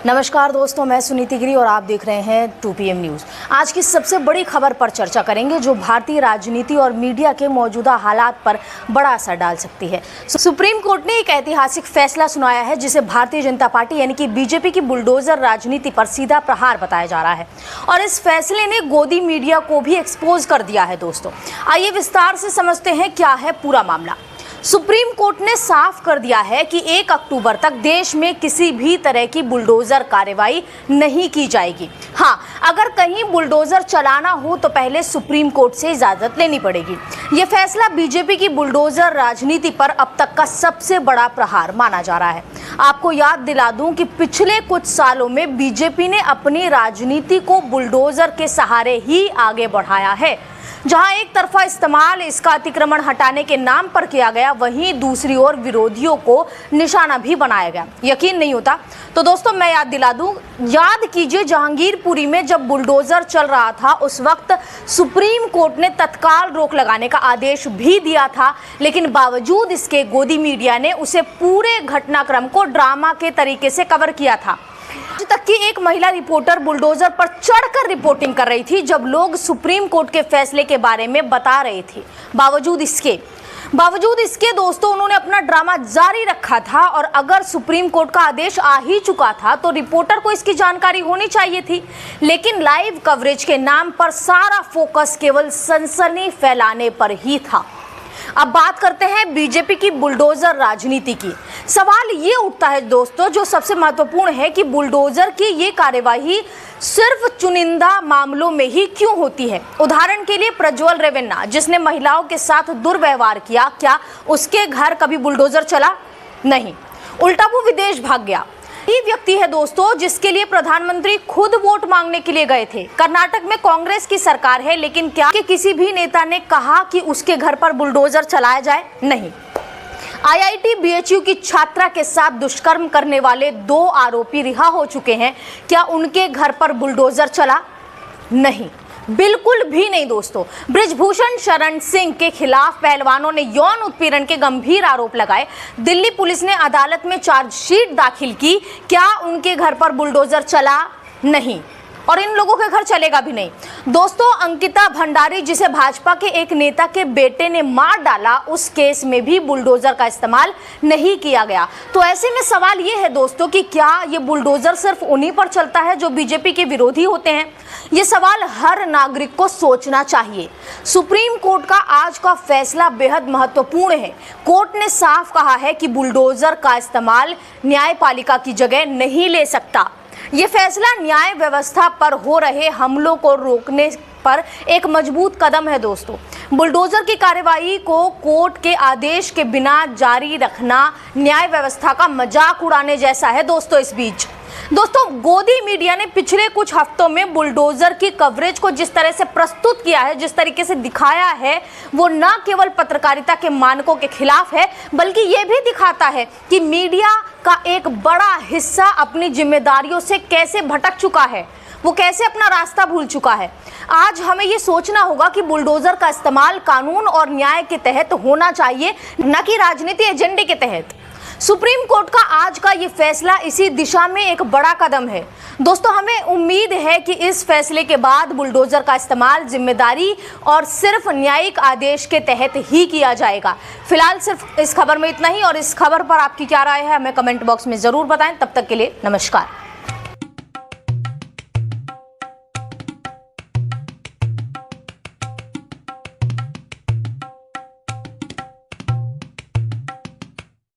नमस्कार दोस्तों, मैं सुनीति गिरी और आप देख रहे हैं 2PM न्यूज़। आज की सबसे बड़ी खबर पर चर्चा करेंगे जो भारतीय राजनीति और मीडिया के मौजूदा हालात पर बड़ा असर डाल सकती है। सुप्रीम कोर्ट ने एक ऐतिहासिक फैसला सुनाया है जिसे भारतीय जनता पार्टी यानी कि बीजेपी की बुलडोजर राजनीति पर सीधा प्रहार बताया जा रहा है और इस फैसले ने गोदी मीडिया को भी एक्सपोज कर दिया है। दोस्तों आइए विस्तार से समझते हैं क्या है पूरा मामला। सुप्रीम कोर्ट ने साफ कर दिया है कि 1 अक्टूबर तक देश में किसी भी तरह की बुलडोजर कार्रवाई नहीं की जाएगी। हाँ, अगर कहीं बुलडोजर चलाना हो तो पहले सुप्रीम कोर्ट से इजाजत लेनी पड़ेगी। ये फैसला बीजेपी की बुलडोजर राजनीति पर अब तक का सबसे बड़ा प्रहार माना जा रहा है। आपको याद दिला दूं कि पिछले कुछ सालों में बीजेपी ने अपनी राजनीति को बुलडोजर के सहारे ही आगे बढ़ाया है। जहां एक तरफा इस्तेमाल इसका अतिक्रमण हटाने के नाम पर किया गया, वहीं दूसरी ओर विरोधियों को निशाना भी बनाया गया। यकीन नहीं होता तो दोस्तों मैं याद दिला दूं, याद कीजिए जहांगीरपुरी में जब बुलडोजर चल रहा था उस वक्त सुप्रीम कोर्ट ने तत्काल रोक लगाने का आदेश भी दिया था, लेकिन बावजूद इसके गोदी मीडिया ने उसे पूरे घटनाक्रम को ड्रामा के तरीके से कवर किया था। आज तक की एक महिला रिपोर्टर बुलडोजर पर चढ़कर रिपोर्टिंग कर रही थी जब लोग सुप्रीम कोर्ट के फैसले के बारे में बता रहे थे। बावजूद इसके दोस्तों उन्होंने अपना ड्रामा जारी रखा था और अगर सुप्रीम कोर्ट का आदेश आ ही चुका था तो रिपोर्टर को इसकी जानकारी होनी चाहिए थी, लेकिन लाइव कवरेज के नाम पर सारा फोकस केवल सनसनी फैलाने पर ही था। अब बात करते हैं बीजेपी की बुलडोजर राजनीति की। सवाल ये उठता है दोस्तों, जो सबसे महत्वपूर्ण है कि बुलडोजर की ये कार्यवाही सिर्फ चुनिंदा मामलों में ही क्यों होती है। उदाहरण के लिए प्रज्वल रेवन्ना जिसने महिलाओं के साथ दुर्व्यवहार किया, क्या उसके घर कभी बुलडोजर चला? नहीं, उल्टा वो विदेश भाग गया। ये व्यक्ति है दोस्तों जिसके लिए प्रधानमंत्री खुद वोट मांगने के लिए गए थे। कर्नाटक में कांग्रेस की सरकार है, लेकिन क्या कि किसी भी नेता ने कहा कि उसके घर पर बुलडोजर चलाया जाए? नहीं। IIT BHU की छात्रा के साथ दुष्कर्म करने वाले 2 आरोपी रिहा हो चुके हैं, क्या उनके घर पर बुलडोजर चला? नहीं, बिल्कुल भी नहीं दोस्तों। बृजभूषण शरण सिंह के खिलाफ पहलवानों ने यौन उत्पीड़न के गंभीर आरोप लगाए। दिल्ली पुलिस ने अदालत में चार्जशीट दाखिल की, क्या उनके घर पर बुलडोजर चला? नहीं, और इन लोगों के घर चलेगा भी नहीं। दोस्तों अंकिता भंडारी जिसे भाजपा के एक नेता के बेटे ने मार डाला, उस केस में भी बुलडोजर का इस्तेमाल नहीं किया गया। तो ऐसे में सवाल ये है दोस्तों कि क्या ये बुलडोजर सिर्फ उन्हीं पर चलता है जो बीजेपी के विरोधी होते हैं? ये सवाल हर नागरिक को सोचना चाहिए। सुप्रीम कोर्ट का आज का फैसला बेहद महत्वपूर्ण है। कोर्ट ने साफ कहा है कि बुलडोजर का इस्तेमाल न्यायपालिका की जगह नहीं ले सकता। ये फैसला न्याय व्यवस्था पर हो रहे हमलों को रोकने पर एक मजबूत कदम है दोस्तों। बुलडोजर की कार्रवाई को कोर्ट के आदेश के बिना जारी रखना न्याय व्यवस्था का मजाक उड़ाने जैसा है दोस्तों। इस बीच दोस्तों गोदी मीडिया ने पिछले कुछ हफ्तों में बुलडोजर की कवरेज को जिस तरह से प्रस्तुत किया है, जिस तरीके से दिखाया है, वो न केवल पत्रकारिता के मानकों के खिलाफ है बल्कि ये भी दिखाता है कि मीडिया का एक बड़ा हिस्सा अपनी जिम्मेदारियों से कैसे भटक चुका है, वो कैसे अपना रास्ता भूल चुका है। आज हमें ये सोचना होगा कि बुलडोजर का इस्तेमाल कानून और न्याय के तहत होना चाहिए, न कि राजनीति एजेंडे के तहत। सुप्रीम कोर्ट का आज का ये फैसला इसी दिशा में एक बड़ा कदम है दोस्तों। हमें उम्मीद है कि इस फैसले के बाद बुलडोजर का इस्तेमाल जिम्मेदारी और सिर्फ न्यायिक आदेश के तहत ही किया जाएगा। फिलहाल सिर्फ इस खबर में इतना ही, और इस खबर पर आपकी क्या राय है हमें कमेंट बॉक्स में जरूर बताएं। तब तक के लिए नमस्कार।